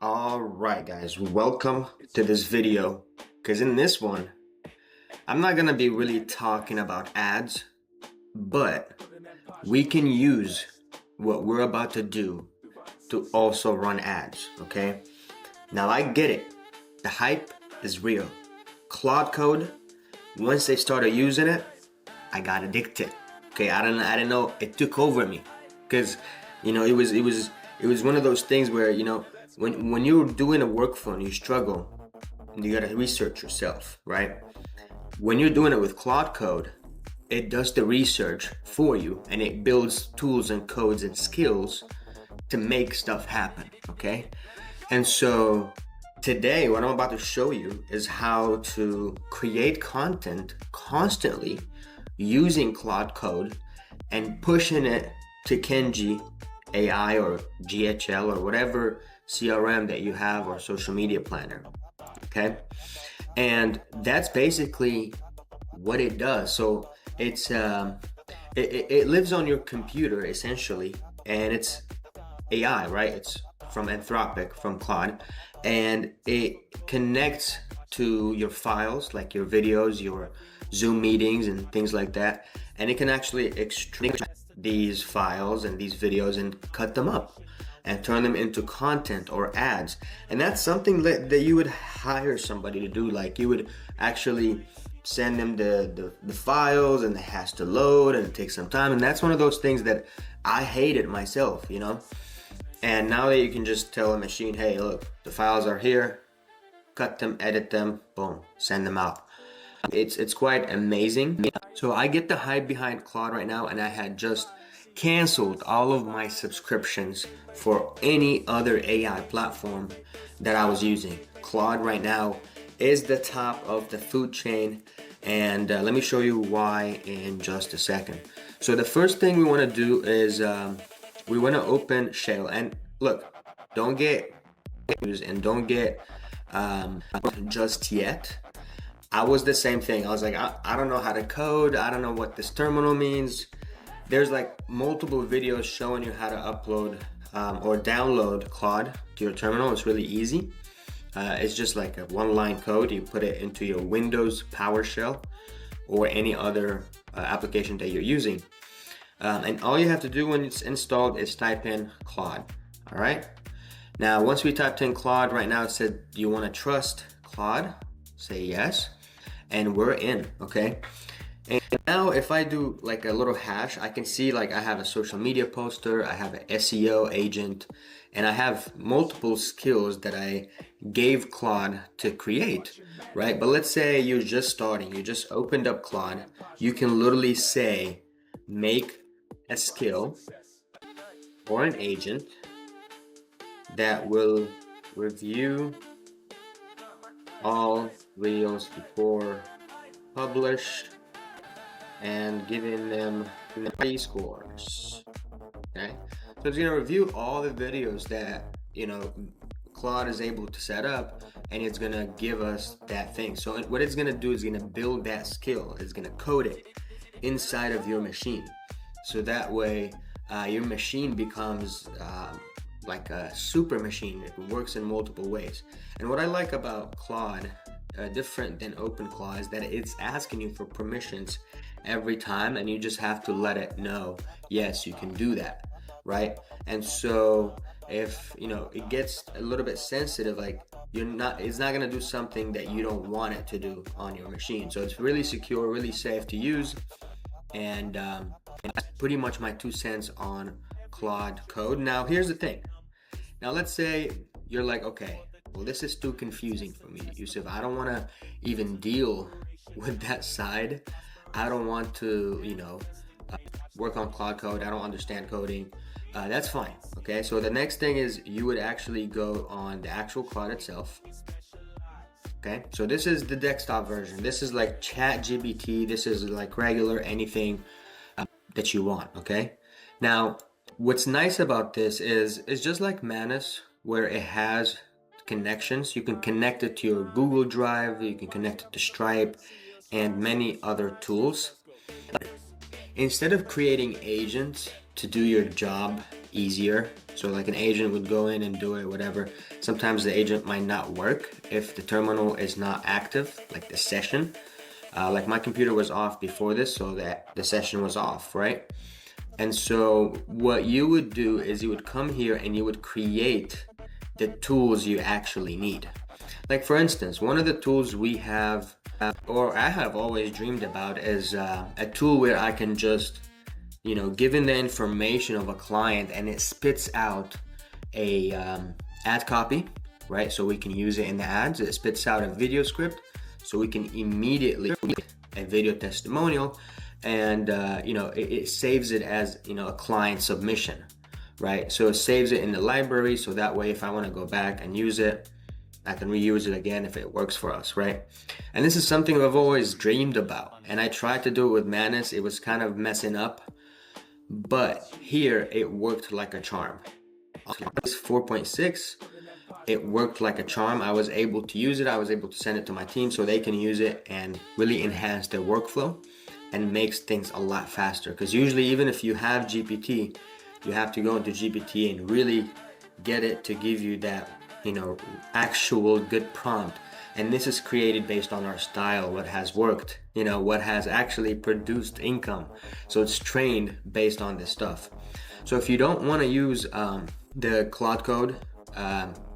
All right guys, welcome to this video, because in this one I'm not gonna be really talking about ads, but we can use what we're about to do to also run ads. Okay, now I get it, the hype is real. Claude Code, once they started using it, I got addicted. Okay, I didn't know, it took over me, because it was one of those things where when you're doing a workflow and you struggle, and you gotta research yourself, right? When you're doing it with Claude Code, it does the research for you and it builds tools and codes and skills to make stuff happen. Okay, and so today what I'm about to show you is how to create content constantly using Claude Code and pushing it to Kenji AI or GHL or whatever CRM that you have, or social media planner. Okay, and that's basically what it does. So it's it lives on your computer essentially, and it's AI, right? It's from Anthropic, from Claude, and it connects to your files, like your videos, your Zoom meetings and things like that, and it can actually extract these files and these videos and cut them up and turn them into content or ads. And that's something that you would hire somebody to do. Like, you would actually send them the files, and it has to load and it takes some time, and that's one of those things that I hated myself, and now that you can just tell a machine, hey, look, the files are here, cut them, edit them, boom, send them out. It's quite amazing. So I get the hype behind Claude right now, and I had just canceled all of my subscriptions for any other AI platform that I was using. Claude right now is the top of the food chain, and let me show you why in just a second. So the first thing we want to do is we want to open Shell, and look, don't get confused and don't get just yet. I was the same thing. I was like, I don't know how to code. I don't know what this terminal means. There's like multiple videos showing you how to upload or download Claude to your terminal. It's really easy. It's just like a one-line code. You put it into your Windows PowerShell or any other application that you're using. And all you have to do when it's installed is type in Claude. All right. Now, once we typed in Claude, right now it said, do you want to trust Claude? Say yes. And we're in. Okay. And now if I do like a little hash, I can see like I have a social media poster, I have an SEO agent, and I have multiple skills that I gave Claude to create, right? But let's say you're just starting, you just opened up Claude. You can literally say, make a skill or an agent that will review all videos before published and giving them 3 scores. Okay, so it's going to review all the videos that Claude is able to set up, and it's going to give us that thing. So what it's going to do is going to build that skill. It's going to code it inside of your machine, so that way your machine becomes like a super machine. It works in multiple ways. And what I like about Claude, different than OpenClaw, is that it's asking you for permissions every time, and you just have to let it know, yes, you can do that, right? And so if it gets a little bit sensitive, like it's not gonna do something that you don't want it to do on your machine. So it's really secure, really safe to use, and that's pretty much my 2 cents on Claude Code. Now here's the thing. Now let's say you're like, okay, well, this is too confusing for me, Yusuf. I don't want to even deal with that side. I don't want to, work on Claude Code. I don't understand coding. That's fine. Okay, so the next thing is you would actually go on the actual Claude itself. Okay, so this is the desktop version. This is like ChatGPT. This is like regular anything that you want. Okay, now what's nice about this is it's just like Manus, where it has connections. You can connect it to your Google Drive, you can connect it to Stripe, and many other tools. Instead of creating agents to do your job easier, So like an agent would go in and do it, whatever. Sometimes the agent might not work if the terminal is not active, like the session. Like my computer was off before this, so that the session was off, right? And so what you would do is you would come here and you would create the tools you actually need. Like for instance, one of the tools we have, or I have always dreamed about, is a tool where I can just, given the information of a client and it spits out a ad copy, right? So we can use it in the ads. It spits out a video script, so we can immediately a video testimonial, and it saves it as a client submission, right? So it saves it in the library, so that way if I want to go back and use it, I can reuse it again if it works for us, right? And this is something I've always dreamed about, and I tried to do it with Manus. It was kind of messing up, but here it worked like a charm. 4.6, it worked like a charm. I was able to use it. I was able to send it to my team so they can use it and really enhance their workflow and makes things a lot faster. Because usually, even if you have GPT, you have to go into GPT and really get it to give you that, actual good prompt. And this is created based on our style, what has worked, what has actually produced income. So it's trained based on this stuff. So if you don't want to use the Claude code,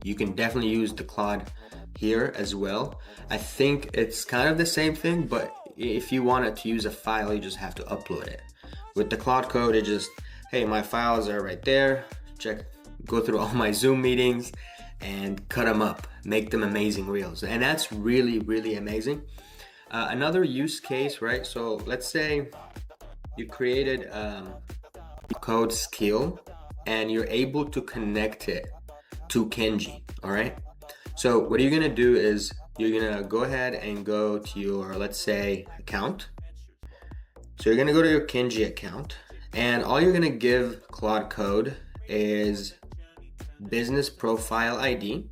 you can definitely use the Claude here as well. I think it's kind of the same thing, but if you wanted to use a file, you just have to upload it. With the Claude code, it just, hey, my files are right there. Go through all my Zoom meetings and cut them up, make them amazing reels. And that's really, really amazing. Another use case, right? So let's say you created a code skill and you're able to connect it to Kenji, all right? So what you're gonna do is you're gonna go ahead and go to your, let's say, account. So you're gonna go to your Kenji account, and all you're gonna give Claude code is business profile ID.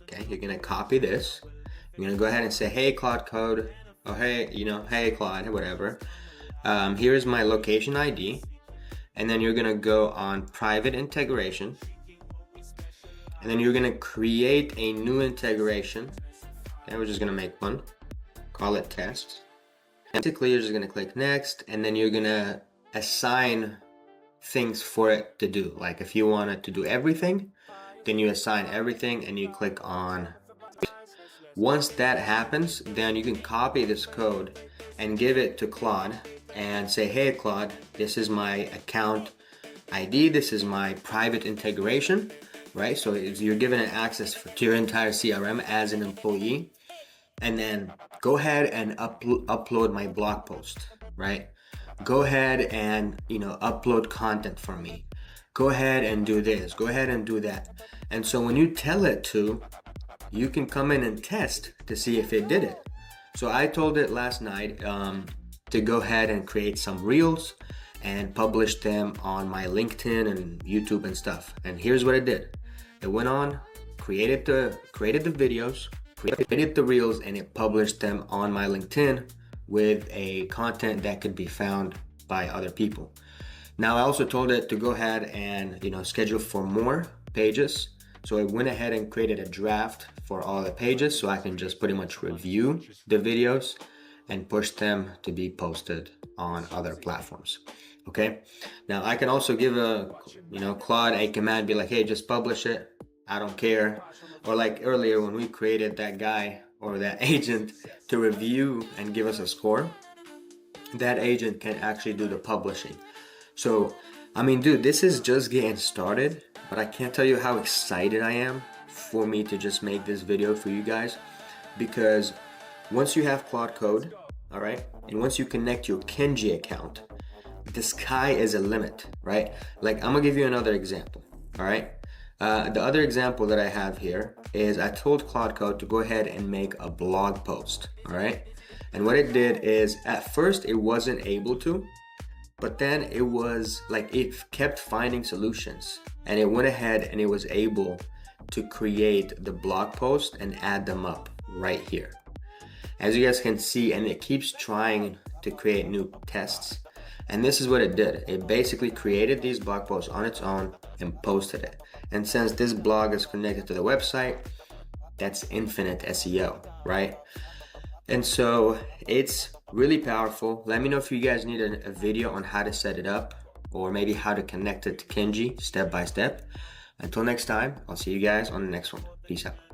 Okay, you're gonna copy this. You're gonna go ahead and say, hey Claude code, or hey, hey Claude, whatever. Here's my location ID. And then you're gonna go on private integration. And then you're gonna create a new integration. Okay, we're just gonna make one. Call it test. And basically, you're just gonna click next, and then you're gonna assign things for it to do. Like if you want it to do everything, then you assign everything and you click on. Once that happens, then you can copy this code and give it to Claude and say, hey Claude, this is my account ID, this is my private integration, right? So you're given access to your entire CRM as an employee. And then go ahead and upload my blog post, right? Go ahead and upload content for me. Go ahead and do this, go ahead and do that. And so when you tell it to, you can come in and test to see if it did it. So I told it last night to go ahead and create some reels and publish them on my LinkedIn and YouTube and stuff. And here's what it did. It went on, created the videos, created the reels, and it published them on my LinkedIn with a content that could be found by other people. Now I also told it to go ahead and schedule for more pages. So I went ahead and created a draft for all the pages so I can just pretty much review the videos and push them to be posted on other platforms. Okay. Now I can also give Claude a command, be like, hey, just publish it. I don't care. Or like earlier when we created that guy or that agent to review and give us a score, that agent can actually do the publishing. So, I mean, dude, this is just getting started, but I can't tell you how excited I am for me to just make this video for you guys, because once you have Claude code, all right, and once you connect your Kenji account, the sky is a limit, right? Like, I'm gonna give you another example, all right? The other example that I have here is I told Claude code to go ahead and make a blog post, all right? And what it did is, at first it wasn't able to, but then it was like it kept finding solutions, and it went ahead and it was able to create the blog post and add them up right here. As you guys can see, and it keeps trying to create new tests. And this is what it did. It basically created these blog posts on its own and posted it. And since this blog is connected to the website, that's infinite SEO, right? And so it's really powerful. Let me know if you guys need a video on how to set it up, or maybe how to connect it to Kenji step by step. Until next time, I'll see you guys on the next one. Peace out.